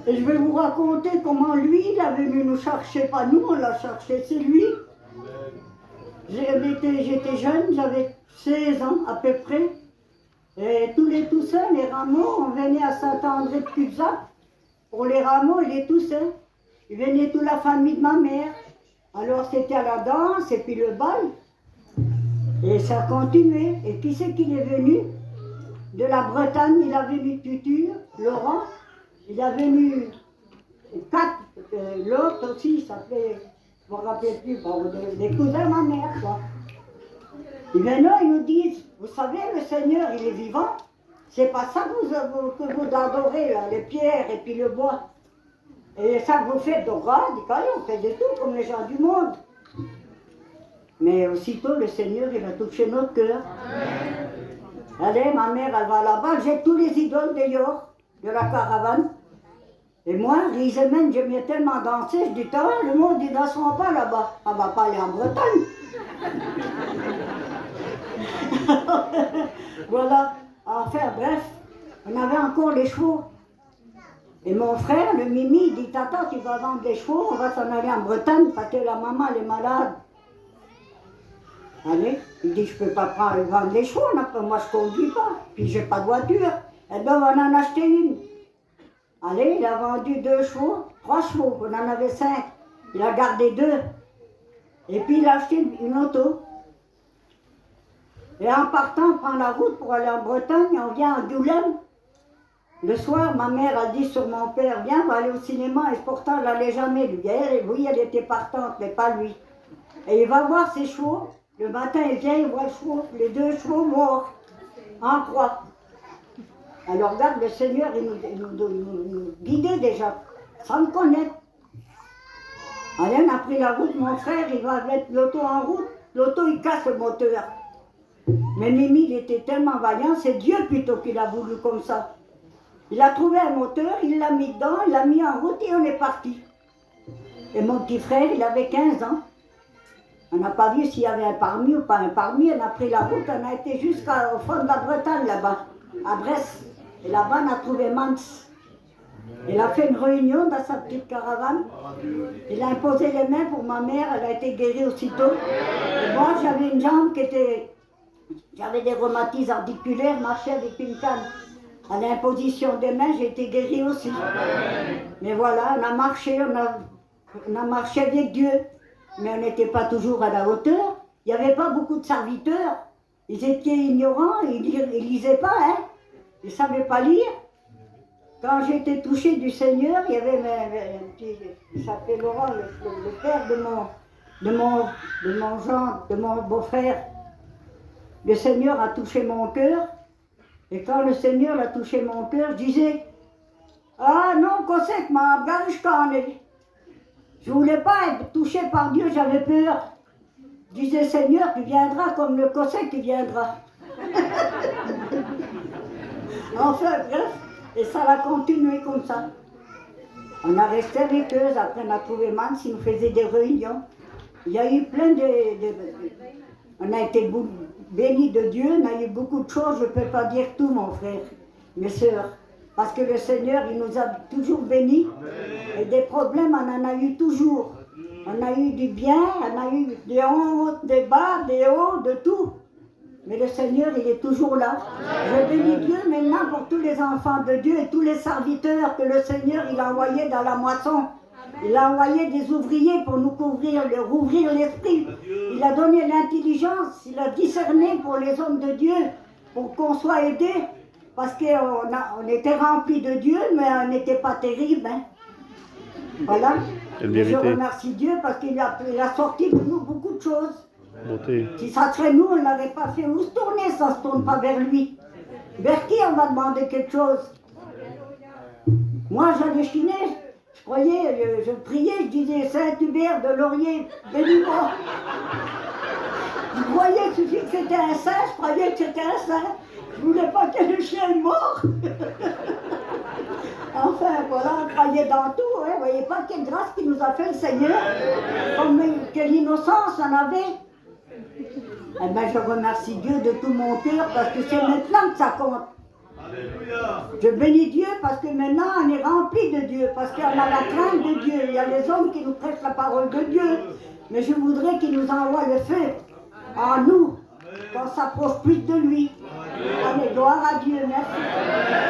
Et je vais vous raconter comment lui, il est venu nous chercher, pas nous, on l'a cherché, c'est lui. J'étais jeune, j'avais 16 ans à peu près. Et tout seuls, les rameaux, on venait à Saint-André de Cubzac. Pour les rameaux, il est tout seul. Il venait toute la famille de ma mère. Alors c'était à la danse et puis le bal. Et ça continuait. Et qui c'est qu'il est venu? De la Bretagne, il a venu Tutur, Laurent. Il a venu 4, l'autre aussi, il s'appelait, je ne me rappelle plus, bon, des cousins de ma mère, quoi. Et maintenant, ils nous disent, vous savez, le Seigneur, il est vivant. C'est pas ça que vous adorez, là, les pierres et puis le bois. Et ça que vous faites, donc, on fait de tout, comme les gens du monde. Mais aussitôt, le Seigneur, il a touché notre cœur. Allez, ma mère, elle va là-bas, j'ai tous les idoles dehors, de la caravane. Et moi, Rizemen, j'aimais tellement danser, je dis, le monde, ils ne danseront pas là-bas. On ne va pas aller en Bretagne. Voilà, enfin, bref, on avait encore les chevaux. Et mon frère, le Mimi, il dit, tata, tu vas vendre les chevaux, on va s'en aller en Bretagne parce que la maman, elle est malade. Allez, il dit, je ne peux pas vendre les chevaux, après moi je ne conduis pas, puis j'ai pas de voiture. Eh bien, on va en acheter une. Allez, il a vendu 2 chevaux, 3 chevaux, on en avait 5. Il a gardé 2. Et puis il a acheté une auto. Et en partant, on prend la route pour aller en Bretagne, on vient à Doullens. Le soir, ma mère a dit sur mon père, viens, on va aller au cinéma. Et pourtant, elle n'allait jamais, lui. Oui, elle était partante, mais pas lui. Et il va voir ses chevaux. Le matin, il vient, il voit le chevaux, les 2 chevaux morts, en croix. Alors regarde, le Seigneur, il nous guidait déjà, sans le connaître. Allez, on a pris la route, mon frère, il va mettre l'auto en route. L'auto, il casse le moteur. Mais Mimi, il était tellement vaillant, c'est Dieu plutôt qu'il a voulu comme ça. Il a trouvé un moteur, il l'a mis dedans, il l'a mis en route et on est parti. Et mon petit frère, il avait 15 ans. On n'a pas vu s'il y avait un parmi ou pas un parmi. On a pris la route, on a été jusqu'au fond de la Bretagne là-bas, à Brest. Et là-bas, on a trouvé Mans. Il a fait une réunion dans sa petite caravane. Il a imposé les mains pour ma mère, elle a été guérie aussitôt. Et moi, j'avais une jambe qui était... J'avais des rhumatismes articulaires, je marchais avec une canne. À l'imposition des mains, j'ai été guérie aussi. Mais voilà, on a marché avec Dieu. Mais on n'était pas toujours à la hauteur. Il n'y avait pas beaucoup de serviteurs. Ils étaient ignorants, ils ne lisaient pas, hein. Ils ne savaient pas lire. Quand j'étais touchée du Seigneur, il y avait un petit, il s'appelait Laurent, le père de mon beau-frère. Le Seigneur a touché mon cœur. Et quand le Seigneur a touché mon cœur, je disais, ah non, qu'est-ce que ma gare, je connais. Je ne voulais pas être touché par Dieu, j'avais peur. Je disais, Seigneur, tu viendras comme le Cossack qui viendra. Enfin, bref, et ça va continuer comme ça. On a resté avec eux, après on a trouvé Mans, ils nous faisaient des réunions. Il y a eu plein on a été bénis de Dieu, on a eu beaucoup de choses, je ne peux pas dire tout, mon frère, mes sœurs. Parce que le Seigneur, il nous a toujours bénis. Et des problèmes, on en a eu toujours. On a eu du bien, on a eu des hauts, des bas, des hauts, de tout. Mais le Seigneur, il est toujours là. Je bénis Dieu maintenant pour tous les enfants de Dieu et tous les serviteurs que le Seigneur, il a envoyés dans la moisson. Il a envoyé des ouvriers pour nous rouvrir l'esprit. Il a donné l'intelligence, il a discerné pour les hommes de Dieu, pour qu'on soit aidés. Parce qu'on était remplis de Dieu, mais on n'était pas terrible. Hein. Voilà. Je remercie Dieu parce qu'il a sorti de nous beaucoup de choses. Si ça serait nous, on ne l'aurait pas fait. Où se tourner, ça ne se tourne pas vers lui. Vers qui on va demander quelque chose? Moi, j'allais chiner. Je priais, je disais, Saint-Hubert de Laurier, bénis-moi. Je croyais que c'était un saint, je croyais que c'était un saint. Je ne voulais pas que le chien est mort. Enfin, voilà, on croyait dans tout. Hein. Vous ne voyez pas quelle grâce qu'il nous a fait le Seigneur. Comme quelle innocence on avait. Eh bien, je remercie Dieu de tout mon cœur parce que c'est maintenant que ça compte. Je bénis Dieu parce que maintenant on est rempli de de Dieu, parce qu'il y en a la crainte de Dieu. Il y a les hommes qui nous prêchent la parole de Dieu. Mais je voudrais qu'il nous envoie le feu en nous, qu'on s'approche plus de lui. Allez, gloire à Dieu, merci.